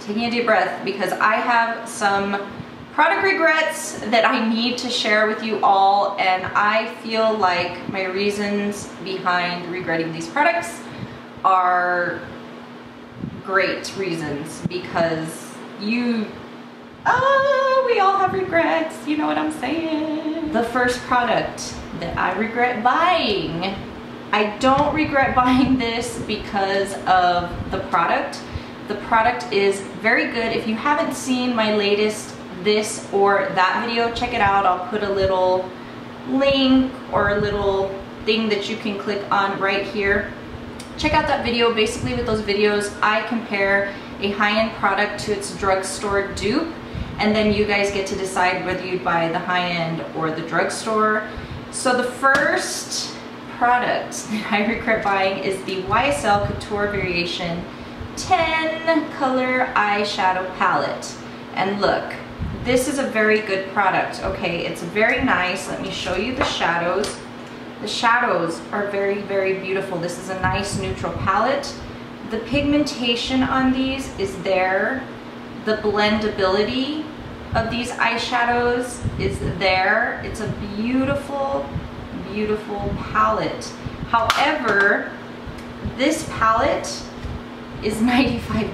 taking a deep breath because I have some product regrets that I need to share with you all, and I feel like my reasons behind regretting these products are great reasons because we all have regrets, you know what I'm saying? The first product that I regret buying, I don't regret buying this because of the product. The product is very good. If you haven't seen my latest this or that video, check it out. I'll put a little link or a little thing that you can click on right here. Check out that video. Basically with those videos, I compare a high-end product to its drugstore dupe, and then you guys get to decide whether you'd buy the high-end or the drugstore. So the first product that I regret buying is the YSL Couture Variation 10 Color Eyeshadow Palette. And look, this is a very good product, okay? It's very nice. Let me show you the shadows. The shadows are very, very beautiful. This is a nice neutral palette. The pigmentation on these is there. The blendability of these eyeshadows is there. It's a beautiful, beautiful palette. However, this palette is $95.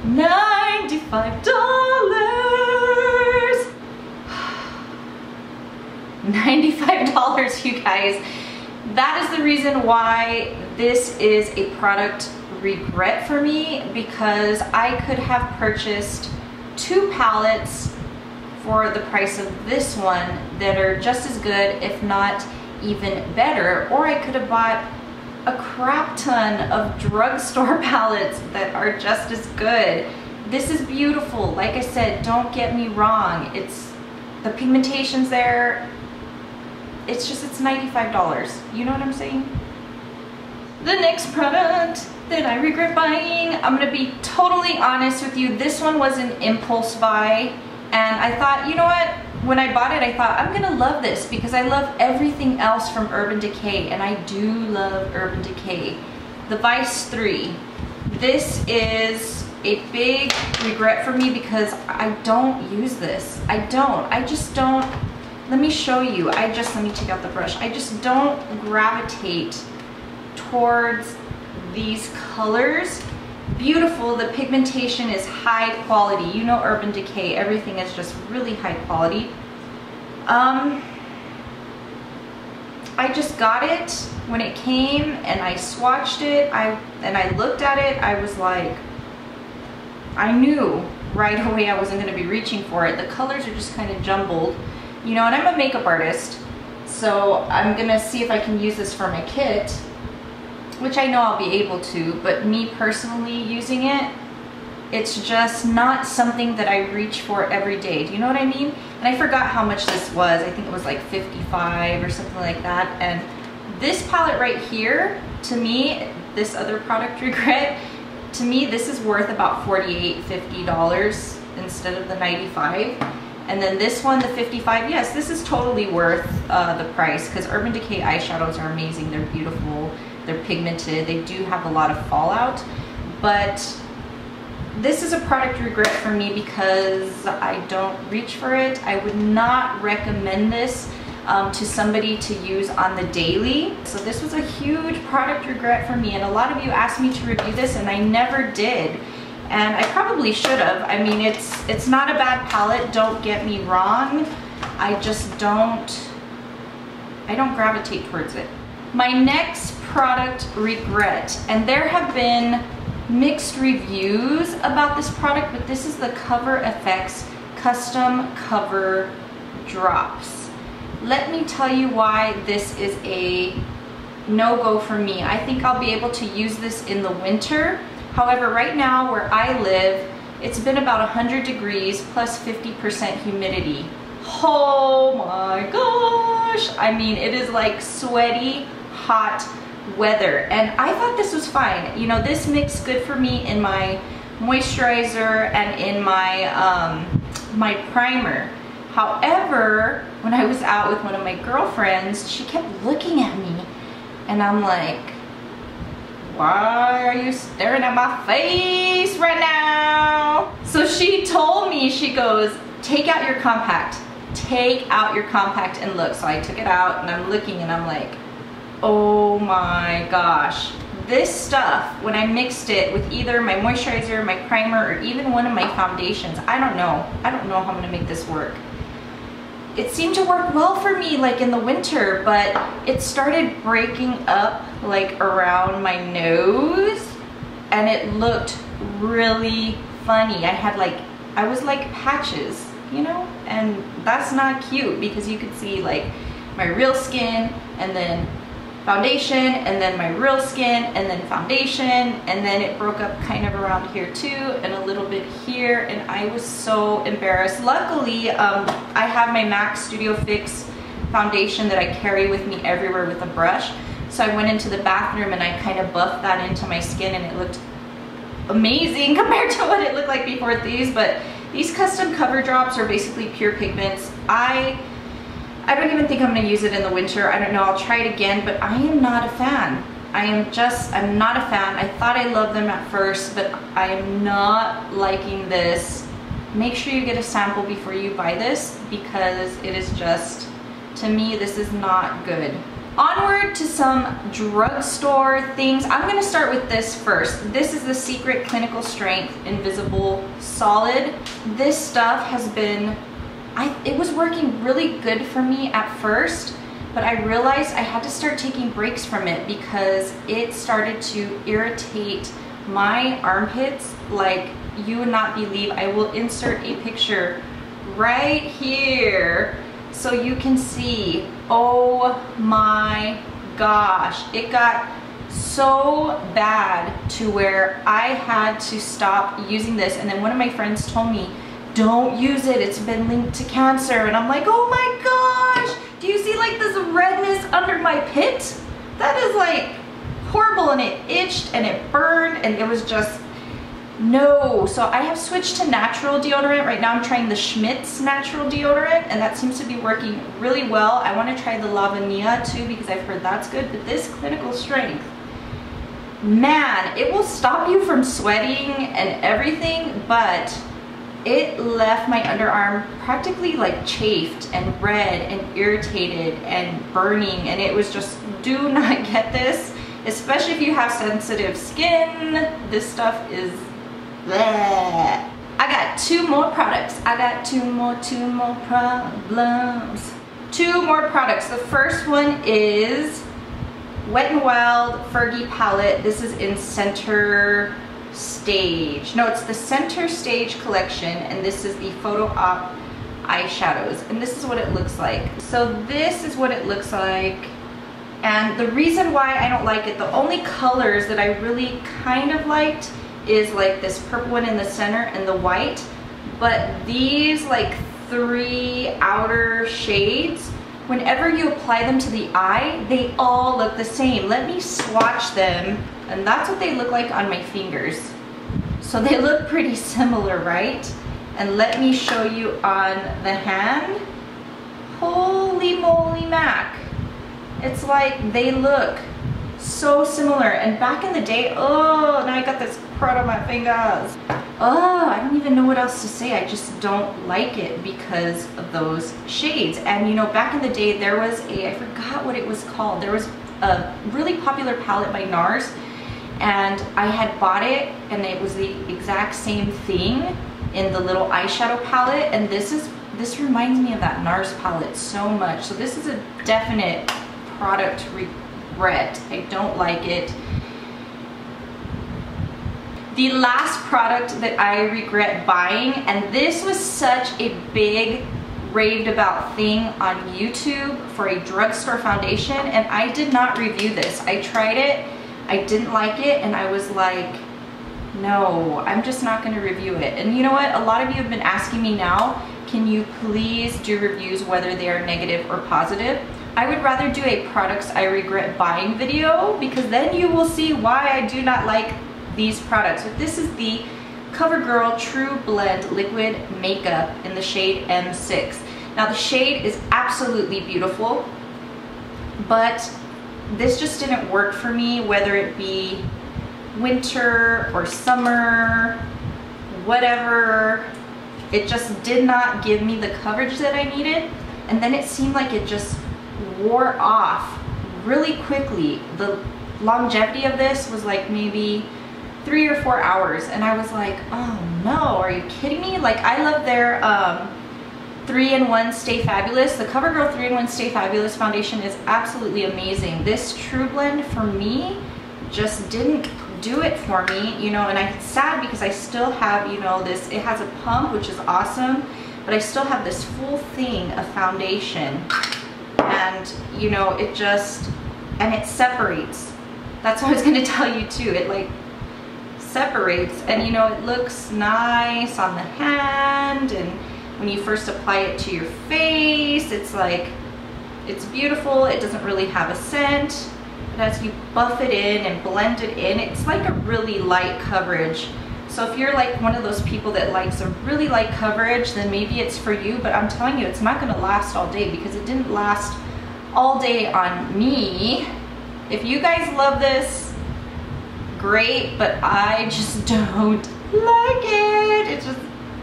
$95! $95, you guys. That is the reason why this is a product regret for me, because I could have purchased two palettes for the price of this one that are just as good, if not even better, or I could have bought a crap ton of drugstore palettes that are just as good. This is beautiful. Like I said, don't get me wrong. The pigmentation's there. It's $95. You know what I'm saying? The next product that I regret buying, I'm gonna be totally honest with you. This one was an impulse buy, and I thought, you know what? When I bought it, I thought, I'm gonna love this because I love everything else from Urban Decay, and I do love Urban Decay. The Vice 3. This is a big regret for me because I don't use this. I just don't. Let me show you. Let me take out the brush. I just don't gravitate towards these colors. Beautiful. The pigmentation is high quality. You know Urban Decay. Everything is just really high quality. I just got it when it came and I swatched it. And I looked at it. I was like, I knew right away I wasn't going to be reaching for it. The colors are just kind of jumbled. You know, and I'm a makeup artist, so I'm gonna see if I can use this for my kit, which I know I'll be able to, but me personally using it, it's just not something that I reach for every day. Do you know what I mean? And I forgot how much this was. I think it was like $55 or something like that. And this palette right here, to me, this other product regret, to me, this is worth about $48, $50 instead of the $95. And then this one, the $55, yes, this is totally worth the price because Urban Decay eyeshadows are amazing. They're beautiful, they're pigmented, they do have a lot of fallout. But this is a product regret for me because I don't reach for it. I would not recommend this to somebody to use on the daily. So this was a huge product regret for me, and a lot of you asked me to review this and I never did. And I probably should have. I mean, it's not a bad palette, don't get me wrong. I just don't gravitate towards it. My next product regret, and there have been mixed reviews about this product, but this is the CoverFX Custom Cover Drops. Let me tell you why this is a no-go for me. I think I'll be able to use this in the winter. However, right now where I live, it's been about 100 degrees plus 50% humidity. Oh my gosh! I mean, it is like sweaty, hot weather. And I thought this was fine. You know, this mixed good for me in my moisturizer and in my, my primer. However, when I was out with one of my girlfriends, she kept looking at me and I'm like, why are you staring at my face right now? So she told me, she goes, take out your compact. Take out your compact and look. So I took it out and I'm looking and I'm like, oh my gosh. This stuff, when I mixed it with either my moisturizer, my primer, or even one of my foundations, I don't know how I'm gonna make this work. It seemed to work well for me like in the winter, but it started breaking up like around my nose and it looked really funny. I was like patches, you know? And that's not cute because you could see like my real skin and then foundation and then my real skin and then foundation, and then it broke up kind of around here too and a little bit here, and I was so embarrassed. Luckily, I have my MAC Studio Fix foundation that I carry with me everywhere with a brush. So I went into the bathroom and I kind of buffed that into my skin and it looked amazing compared to what it looked like before these. But these custom cover drops are basically pure pigments. I don't even think I'm gonna use it in the winter. I don't know, I'll try it again, but I am not a fan. I'm not a fan. I thought I loved them at first, but I am not liking this. Make sure you get a sample before you buy this because it is just, to me, this is not good. Onward to some drugstore things. I'm gonna start with this first. This is the Secret Clinical Strength Invisible Solid. This stuff has been, it was working really good for me at first, but I realized I had to start taking breaks from it because it started to irritate my armpits like you would not believe. I will insert a picture right here so you can see. Oh my gosh, it got so bad to where I had to stop using this. And then one of my friends told me, don't use it, it's been linked to cancer. And I'm like, oh my gosh, do you see like this redness under my pit? That is like horrible, and it itched and it burned and it was just, no. So I have switched to natural deodorant. Right now I'm trying the Schmidt's natural deodorant and that seems to be working really well. I want to try the La Vanilla too because I've heard that's good, but this Clinical Strength, man, it will stop you from sweating and everything, but it left my underarm practically like chafed and red and irritated and burning, and it was just, do not get this, especially if you have sensitive skin. This stuff is bleh. I got two more products. I got two more problems. Two more products. The first one is Wet n Wild Fergie palette. This is in Center Stage. No, it's the Center Stage collection, and this is the Photo Op eyeshadows, and this is what it looks like. So this is what it looks like, and the reason why I don't like it, the only colors that I really kind of liked is like this purple one in the center and the white, but these like three outer shades, whenever you apply them to the eye, they all look the same. Let me swatch them, and that's what they look like on my fingers. So they look pretty similar, right? And let me show you on the hand. Holy moly mac. It's like they look so similar. And back in the day, oh, now I got this crud on my fingers. Oh, I don't even know what else to say. I just don't like it because of those shades. And you know, back in the day, there was I forgot what it was called. There was a really popular palette by NARS, and I had bought it, and it was the exact same thing in the little eyeshadow palette. And this reminds me of that NARS palette so much. So this is a definite product regret. I don't like it. The last product that I regret buying, and this was such a big raved about thing on YouTube for a drugstore foundation, and I did not review this. I tried it, I didn't like it, and I was like, no, I'm just not gonna review it. And you know what? A lot of you have been asking me now, can you please do reviews whether they are negative or positive? I would rather do a products I regret buying video, because then you will see why I do not like these products. But this is the CoverGirl TruBlend Liquid Makeup in the shade M6. Now the shade is absolutely beautiful, but this just didn't work for me, whether it be winter or summer, whatever. It just did not give me the coverage that I needed. And then it seemed like it just wore off really quickly. The longevity of this was like maybe 3 or 4 hours. And I was like, oh no, are you kidding me? Like, I love their 3-in-1 Stay Fabulous. The CoverGirl 3-in-1 Stay Fabulous foundation is absolutely amazing. This TruBlend for me just didn't do it for me, you know, and I'm sad because I still have, you know, this, it has a pump, which is awesome, but I still have this full thing of foundation, and, you know, it just, and it separates. That's what I was going to tell you too. It like separates, and you know, it looks nice on the hand, and when you first apply it to your face, it's like, it's beautiful. It doesn't really have a scent. But as you buff it in and blend it in, it's like a really light coverage. So if you're like one of those people that likes a really light coverage, then maybe it's for you, but I'm telling you, it's not gonna last all day because it didn't last all day on me. If you guys love this, great, but I just don't like it. It just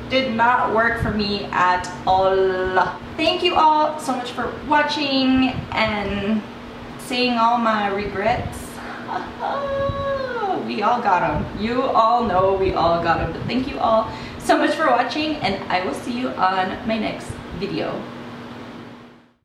did not work for me at all. Thank you all so much for watching and seeing all my regrets. We all got them. You all know we all got them. But thank you all so much for watching, and I will see you on my next video.